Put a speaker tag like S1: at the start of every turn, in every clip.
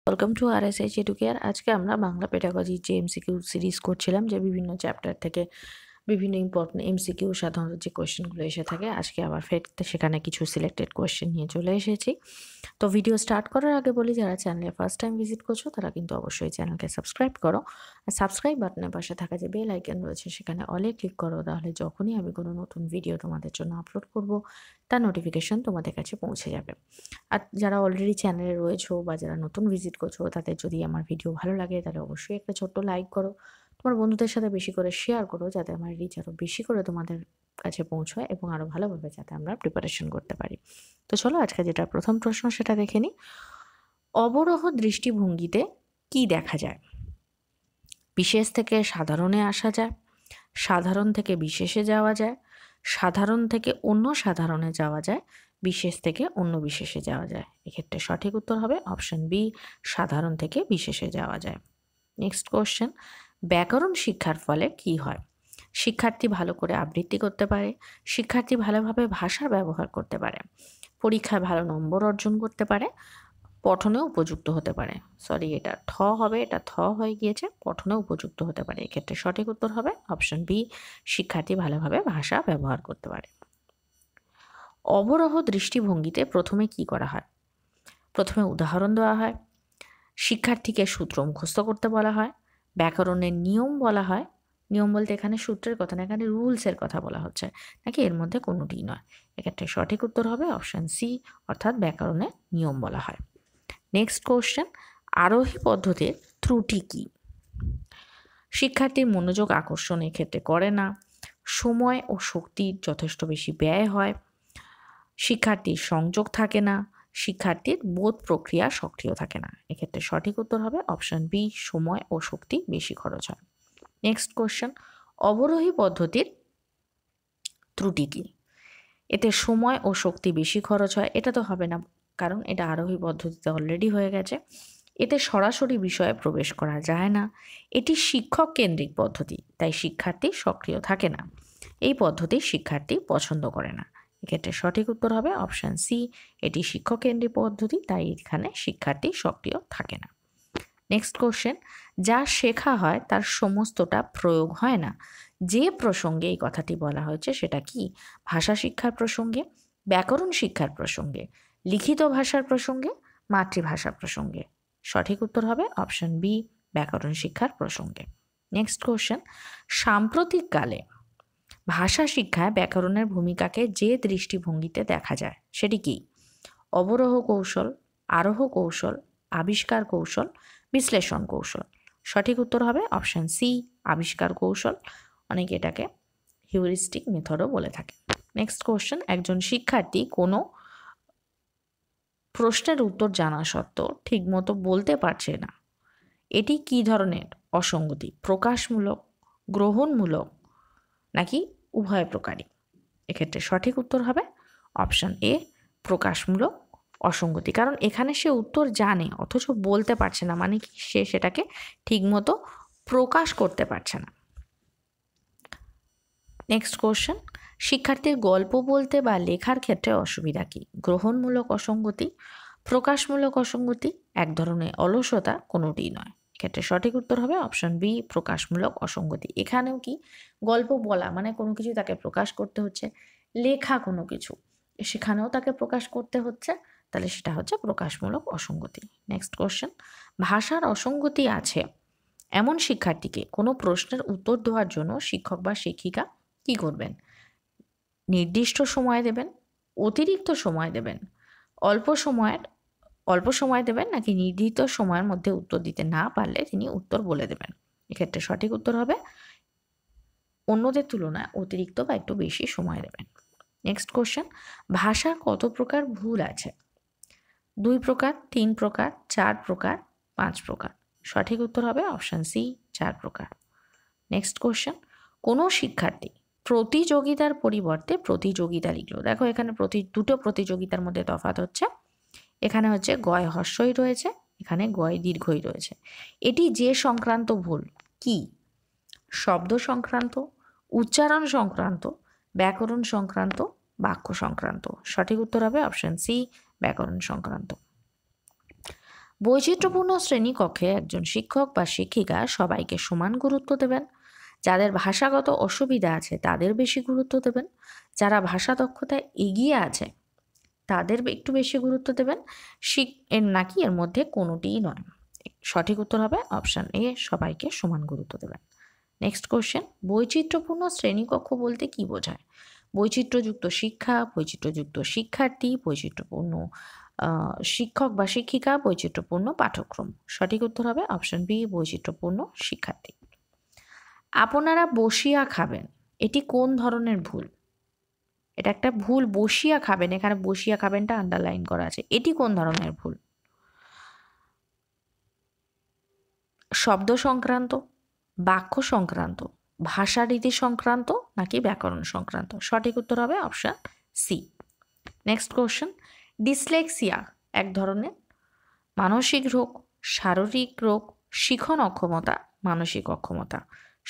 S1: Welcome to RSH educare. আজকে আমরা বাংলা পেডাগজির যে এমসিকিউ সিরিজ করছিলাম, যে বিভিন্ন চ্যাপ্টার থেকে বিভিন্ন ইম্পর্টেন্ট এমসিকিউ সাধারণত যে কোয়েশ্চেনগুলো এসে থাকে, আজকে আবার ফের সেখানে কিছু সিলেক্টেড কোয়েশ্চেন নিয়ে চলে এসেছি। তো ভিডিও স্টার্ট করার আগে বলি, যারা চ্যানেলে ফার্স্ট টাইম ভিজিট করছো তারা কিন্তু অবশ্যই চ্যানেলকে সাবস্ক্রাইব করো। আর সাবস্ক্রাইব বাটনের পাশে থাকা যে বেল আইকন রয়েছে সেখানে অলে ক্লিক করো, তাহলে যখনই আমি কোনো নতুন ভিডিও তোমাদের জন্য আপলোড করব তার নোটিফিকেশন তোমাদের কাছে পৌঁছে যাবে। আর যারা অলরেডি চ্যানেলে রয়েছো বা যারা নতুন ভিজিট করছো, তাদের যদি আমার ভিডিও ভালো লাগে তাহলে অবশ্যই একটা ছোট্ট লাইক করো, তোমার বন্ধুদের সাথে বেশি করে শেয়ার করো, যাতে আমার রিচ আরও বেশি করে তোমাদের কাছে পৌঁছয় এবং আরও ভালোভাবে যাতে আমরা প্রিপারেশন করতে পারি। তো চলো আজকে যেটা প্রথম প্রশ্ন সেটা দেখে নিই। অবরোহ দৃষ্টিভঙ্গিতে কি দেখা যায়? বিশেষ থেকে সাধারণে আসা যায়, সাধারণ থেকে বিশেষে যাওয়া যায়, সাধারণ থেকে অন্য সাধারণে যাওয়া যায়, বিশেষ থেকে অন্য বিশেষে যাওয়া যায়। এক্ষেত্রে সঠিক উত্তর হবে অপশন বি, সাধারণ থেকে বিশেষে যাওয়া যায়। নেক্সট কোশ্চেন, ব্যাকরণ শিক্ষার ফলে কি হয়? শিক্ষার্থী ভালো করে আবৃত্তি করতে পারে, শিক্ষার্থী ভালোভাবে ভাষার ব্যবহার করতে পারে, পরীক্ষায় ভালো নম্বর অর্জন করতে পারে, পঠনে উপযুক্ত হতে পারে। সরি, এটা ঠ হবে, এটা থ হয়ে গিয়েছে, পঠনে উপযুক্ত হতে পারে। এক্ষেত্রে সঠিক উত্তর হবে অপশন বি, শিক্ষার্থী ভালোভাবে ভাষা ব্যবহার করতে পারে। অবরোহ দৃষ্টিভঙ্গিতে প্রথমে কি করা হয়? প্রথমে উদাহরণ দেওয়া হয়, শিক্ষার্থীকে সূত্র মুখস্থ করতে বলা হয়, ব্যাকরণের নিয়ম বলা হয়। নিয়ম বলতে এখানে সূত্রের কথা না, এখানে রুলসের কথা বলা হচ্ছে, নাকি এর মধ্যে কোনোটিই নয়? এক্ষেত্রে সঠিক উত্তর হবে অপশন সি, অর্থাৎ ব্যাকরণের নিয়ম বলা হয়। নেক্সট কোশ্চেন, আরোহী পদ্ধতির ত্রুটি কি? শিক্ষার্থীর মনোযোগ আকর্ষণ এক্ষেত্রে করে না, সময় ও শক্তির যথেষ্ট বেশি ব্যয় হয়, শিক্ষার্থীর সংযোগ থাকে না, শিক্ষার্থীর বোধ প্রক্রিয়া সক্রিয় থাকে না। এক্ষেত্রে সঠিক উত্তর হবে অপশন বি, সময় ও শক্তি বেশি খরচ হয়। নেক্সট কোশ্চেন, অবরোহী পদ্ধতির ত্রুটি কি? এতে সময় ও শক্তি বেশি খরচ হয়, এটা তো হবে না, কারণ এটা আরোহী পদ্ধতিতে অলরেডি হয়ে গেছে। এতে সরাসরি বিষয়ে প্রবেশ করা যায় না, এটি শিক্ষক কেন্দ্রিক পদ্ধতি, তাই শিক্ষার্থী সক্রিয় থাকে না, এই পদ্ধতি শিক্ষার্থী পছন্দ করে না। এক্ষেত্রে সঠিক উত্তর হবে অপশন সি, এটি শিক্ষক কেন্দ্রিক পদ্ধতি, তাই এখানে শিক্ষার্থী সক্রিয় থাকে না। নেক্সট কোশ্চেন, যা শেখা হয় তার সমস্তটা প্রয়োগ হয় না, যে প্রসঙ্গে এই কথাটি বলা হয়েছে সেটা কি? ভাষা শিক্ষার প্রসঙ্গে, ব্যাকরণ শিক্ষার প্রসঙ্গে, লিখিত ভাষার প্রসঙ্গে, মাতৃভাষা প্রসঙ্গে? সঠিক উত্তর হবে অপশন বি, ব্যাকরণ শিক্ষার প্রসঙ্গে। নেক্সট কোশ্চেন, সাম্প্রতিককালে ভাষা শিক্ষায় ব্যাকরণের ভূমিকাকে যে দৃষ্টিভঙ্গিতে দেখা যায় সেটি কি? অবরোহ কৌশল, আরোহ কৌশল, আবিষ্কার কৌশল, বিশ্লেষণ কৌশল? সঠিক উত্তর হবে অপশন সি, আবিষ্কার কৌশল। অনেকে এটাকে হিউরিস্টিক মেথডও বলে থাকে। নেক্সট কোশ্চেন, একজন শিক্ষার্থী কোনো প্রশ্নের উত্তর জানা সত্ত্বেও ঠিকমতো বলতে পারছে না, এটি কি ধরনের অসঙ্গতি? প্রকাশমূলক, গ্রহণমূলক, নাকি উভয় প্রকারই? এক্ষেত্রে সঠিক উত্তর হবে অপশন এ, প্রকাশমূলক অসঙ্গতি। কারণ এখানে সে উত্তর জানে অথচ বলতে পারছে না, মানে কি সে সেটাকে ঠিকমতো প্রকাশ করতে পারছে না। নেক্সট কোশ্চেন, শিক্ষার্থীর গল্প বলতে বা লেখার ক্ষেত্রে অসুবিধা কি? গ্রহণমূলক অসঙ্গতি, প্রকাশমূলক অসঙ্গতি, এক ধরনের অলসতা, কোনোটিই নয়। এক্ষেত্রে সঠিক উত্তর হবে অপশন বি, প্রকাশমূলক অসঙ্গতি। এখানেও কি গল্প বলা মানে কোনো কিছু তাকে প্রকাশ করতে হচ্ছে, লেখা কোনো কিছু সেখানেও তাকে প্রকাশ করতে হচ্ছে, তাহলে সেটা হচ্ছে প্রকাশমূলক অসঙ্গতি। নেক্সট কোশ্চেন, ভাষার অসঙ্গতি আছে এমন শিক্ষার্থীকে কোনো প্রশ্নের উত্তর দেওয়ার জন্য শিক্ষক বা শিক্ষিকা কি করবেন? নির্দিষ্ট সময় দেবেন, অতিরিক্ত সময় দেবেন, অল্প সময় দেবেন, নাকি নির্ধারিত সময়ের মধ্যে উত্তর দিতে না পারলে তিনি উত্তর বলে দেবেন? এক্ষেত্রে সঠিক উত্তর হবে অন্যদের তুলনায় অতিরিক্ত বা একটু বেশি সময় দেবেন। নেক্সট কোশ্চেন, ভাষার কত প্রকার ভুল আছে? 2 প্রকার, 3 প্রকার, 4 প্রকার, 5 প্রকার? সঠিক উত্তর হবে অপশন সি, 4 প্রকার। নেক্সট কোশ্চেন, কোনো শিক্ষার্থী প্রতিযোগিতার পরিবর্তে প্রতিযোগিতা লিখলো। দেখো এখানে দুটো প্রতিযোগিতার মধ্যে তফাৎ হচ্ছে, এখানে হচ্ছে গয় হ্রস্বই রয়েছে, এখানে গয় দীর্ঘই রয়েছে। এটি যে সংক্রান্ত ভুল কি? শব্দ সংক্রান্ত, উচ্চারণ সংক্রান্ত, ব্যাকরণ সংক্রান্ত, বাক্য সংক্রান্ত? সঠিক উত্তর হবে অপশন সি, ব্যাকরণ সংক্রান্ত। বৈচিত্র্যপূর্ণ শ্রেণীকক্ষে একজন শিক্ষক বা শিক্ষিকা সবাইকে সমান গুরুত্ব দেবেন। যাদের ভাষাগত অসুবিধা আছে তাদের বেশি গুরুত্ব দেবেন। যারা ভাষা দক্ষতায় এগিয়ে আছে তাদের একটু বেশি গুরুত্ব দেবেন। এর নাকি এর মধ্যে কোনোটিই নয়। সঠিক উত্তর হবে অপশান এ, সবাইকে সমান গুরুত্ব দেবেন। নেক্সট কোশ্চেন, বৈচিত্র্যপূর্ণ শ্রেণীকক্ষ বলতে কি বোঝায়? বৈচিত্র্যযুক্ত শিক্ষা, বৈচিত্র্যযুক্ত শিক্ষার্থী, বৈচিত্র্যপূর্ণ শিক্ষক বা শিক্ষিকা, বৈচিত্র্যপূর্ণ পাঠ্যক্রম। সঠিক উত্তর হবে অপশান বি, বৈচিত্র্যপূর্ণ শিক্ষার্থী। আপনারা বসিয়া খাবেন, এটি কোন ধরনের ভুল? এটা একটা ভুল, বসিয়া খাবেন, এখানে বসিয়া খাবেনটা আন্ডারলাইন করা আছে। এটি কোন ধরনের ভুল? শব্দ সংক্রান্ত, বাক্য সংক্রান্ত, ভাষা রীতি সংক্রান্ত নাকি ব্যাকরণ সংক্রান্ত? সঠিক উত্তর হবে option C. Next question, dyslexia এক ধরনের মানসিক রোগ, শারীরিক রোগ, শিখন অক্ষমতা, মানসিক অক্ষমতা।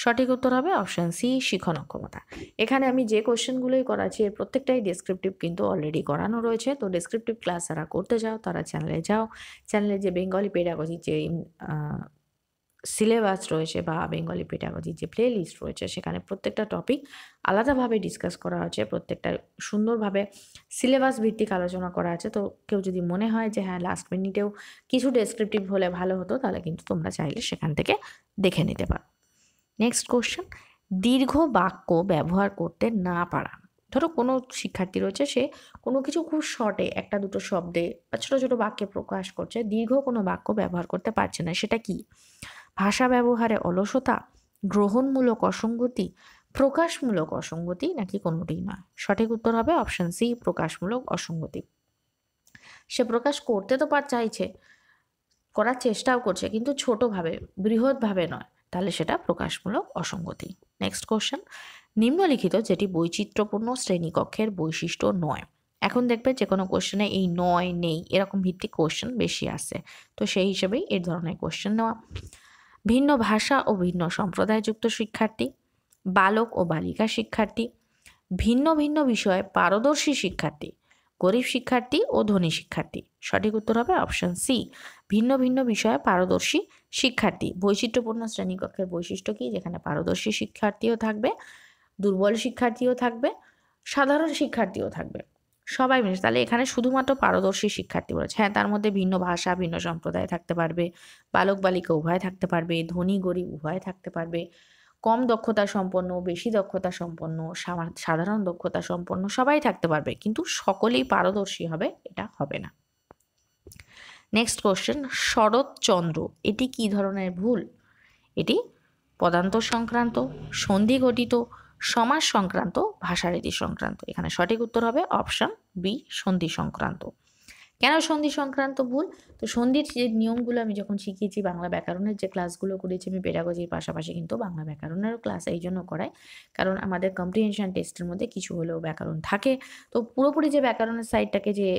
S1: সঠিক উত্তর হবে অপশান সি, শিখন অক্ষমতা। এখানে আমি যে কোশ্চেনগুলোই করাচ্ছি এর প্রত্যেকটাই ডেসক্রিপটিভ কিন্তু অলরেডি করানো রয়েছে। তো ডেসক্রিপটিভ ক্লাস যারা করতে যাও তারা চ্যানেলে যাও, চ্যানেলে যে বেঙ্গলি পেডাগজি যে সিলেবাস রয়েছে বা বেঙ্গলি পেডাগজির যে প্লে লিস্ট রয়েছে সেখানে প্রত্যেকটা টপিক আলাদাভাবে ডিসকাস করা হচ্ছে, প্রত্যেকটা সুন্দরভাবে সিলেবাস ভিত্তিক আলোচনা করা আছে। তো কেউ যদি মনে হয় যে হ্যাঁ লাস্ট মিনিটেও কিছু ডেসক্রিপটিভ হলে ভালো হতো, তাহলে কিন্তু তোমরা চাইলে সেখান থেকে দেখে নিতে পারো। নেক্সট কোশ্চেন, দীর্ঘ বাক্য ব্যবহার করতে না পারা। ধরো কোনো শিক্ষার্থী রয়েছে, সে কোনো কিছু খুব শর্টে একটা দুটো শব্দে বা ছোটো ছোটো বাক্যে প্রকাশ করছে, দীর্ঘ কোনো বাক্য ব্যবহার করতে পারছে না, সেটা কি? ভাষা ব্যবহারে অলসতা, গ্রহণমূলক অসঙ্গতি, প্রকাশমূলক অসঙ্গতি নাকি কোনোটিই নয়? সঠিক উত্তর হবে অপশান সি, প্রকাশমূলক অসঙ্গতি। সে প্রকাশ করতে তো চাইছে, করার চেষ্টাও করছে, কিন্তু ছোটোভাবে, বৃহৎভাবে নয়, তাহলে সেটা প্রকাশমূলক অসঙ্গতি। নেক্সট কোশ্চেন, নিম্নলিখিত যেটি বৈচিত্র্যপূর্ণ শ্রেণীকক্ষের বৈশিষ্ট্য নয়। এখন দেখবে যে কোনো কোশ্চেনে এই নয়, নেই এরকম ভিত্তিক কোশ্চেন বেশি আসে, তো সেই হিসেবেই এই ধরনের কোশ্চেন নেওয়া। ভিন্ন ভাষা ও ভিন্ন সম্প্রদায়যুক্ত শিক্ষার্থী, বালক ও বালিকা শিক্ষার্থী, ভিন্ন ভিন্ন বিষয়ে পারদর্শী শিক্ষার্থী, গরিব শিক্ষার্থী ও ধনী শিক্ষার্থী। সঠিক উত্তর হবে অপশান সি, ভিন্ন ভিন্ন বিষয়ে পারদর্শী শিক্ষার্থী। বৈচিত্র্যপূর্ণ শ্রেণীকক্ষের বৈশিষ্ট্য কি? যেখানে পারদর্শী শিক্ষার্থীও থাকবে, দুর্বল শিক্ষার্থীও থাকবে, সাধারণ শিক্ষার্থীও থাকবে, সবাই মিলে। তাহলে এখানে শুধুমাত্র পারদর্শী শিক্ষার্থী বলেছে। হ্যাঁ, তার মধ্যে ভিন্ন ভাষা, ভিন্ন সম্প্রদায় থাকতে পারবে, বালক বালিকা উভয় থাকতে পারবে, ধনী গরিব উভয় থাকতে পারবে, কম দক্ষতা সম্পন্ন, বেশি দক্ষতা সম্পন্ন, সাধারণ দক্ষতা সম্পন্ন সবাই থাকতে পারবে, কিন্তু সকলেই পারদর্শী হবে এটা হবে না। নেক্সট কোশ্চেন, শরৎচন্দ্র এটি কি ধরনের ভুল? এটি পদান্তর সংক্রান্ত, সন্ধি ঘটিত, সমাস সংক্রান্ত, ভাষারীতি সংক্রান্ত। এখানে সঠিক উত্তর হবে অপশান বি, সন্ধি সংক্রান্ত। কেন সন্ধি সংক্রান্ত ভুল? তো সন্ধির যে নিয়মগুলো আমি যখন শিখিয়েছি, বাংলা ব্যাকরণের যে ক্লাসগুলো করেছি আমি পেডাগজির পাশাপাশি কিন্তু বাংলা ব্যাকরণেরও ক্লাস এই জন্য করাই, কারণ আমাদের কম্প্রিহেনশন টেস্টের মধ্যে কিছু হলেও ব্যাকরণ থাকে। তো পুরোপুরি যে ব্যাকরণের সাইডটাকে যে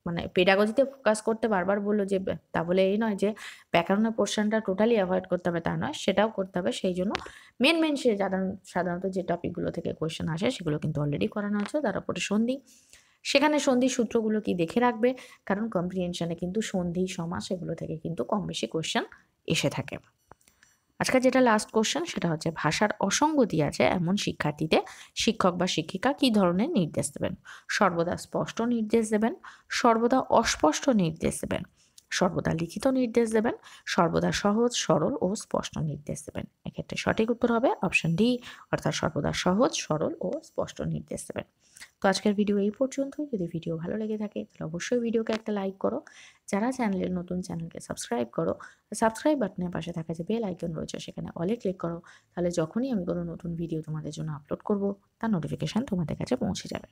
S1: মানে পেডাগজিতে ফোকাস করতে বারবার বললো যে, তা বলে এই নয় যে ব্যাকরণের পোর্শনটা টোটালি অ্যাভয়েড করতে হবে তা নয়, সেটাও করতে হবে। সেই জন্য মেন সে সাধারণত যে টপিকগুলো থেকে কোয়েশ্চেন আসে সেগুলো কিন্তু অলরেডি করানো আছে। তার উপরে সন্ধি, সেখানে সন্ধির সূত্রগুলো কি দেখে রাখবে, কারণ কম্প্রিহেনশনে কিন্তু সন্ধি সমাস এগুলো থেকে কিন্তু কম বেশি কোয়েশ্চেন এসে থাকে। আজকে যেটা লাস্ট কোশ্চেন সেটা হচ্ছে, ভাষার অসঙ্গতি আছে এমন শিক্ষার্থীতে শিক্ষক বা শিক্ষিকা কী ধরনের নির্দেশ দেবেন? সর্বদা স্পষ্ট নির্দেশ দেবেন, সর্বদা অস্পষ্ট নির্দেশ দেবেন, সর্বদা লিখিত নির্দেশ দেবেন, সর্বদা সহজ সরল ও স্পষ্ট নির্দেশ দেবেন। এক্ষেত্রে সঠিক উত্তর হবে অপশান ডি, অর্থাৎ সর্বদা সহজ সরল ও স্পষ্ট নির্দেশ দেবেন। তো আজকের ভিডিও এই পর্যন্তই। যদি ভিডিও ভালো লেগে থাকে তাহলে অবশ্যই ভিডিওকে একটা লাইক করো। যারা নতুন চ্যানেলকে সাবস্ক্রাইব করো, সাবস্ক্রাইব বাটনের পাশে থাকা যে বেল আইকন রয়েছে সেখানে অলে ক্লিক করো, তাহলে যখনই আমি কোনো নতুন ভিডিও তোমাদের জন্য আপলোড করব তার নোটিফিকেশান তোমাদের কাছে পৌঁছে যাবে।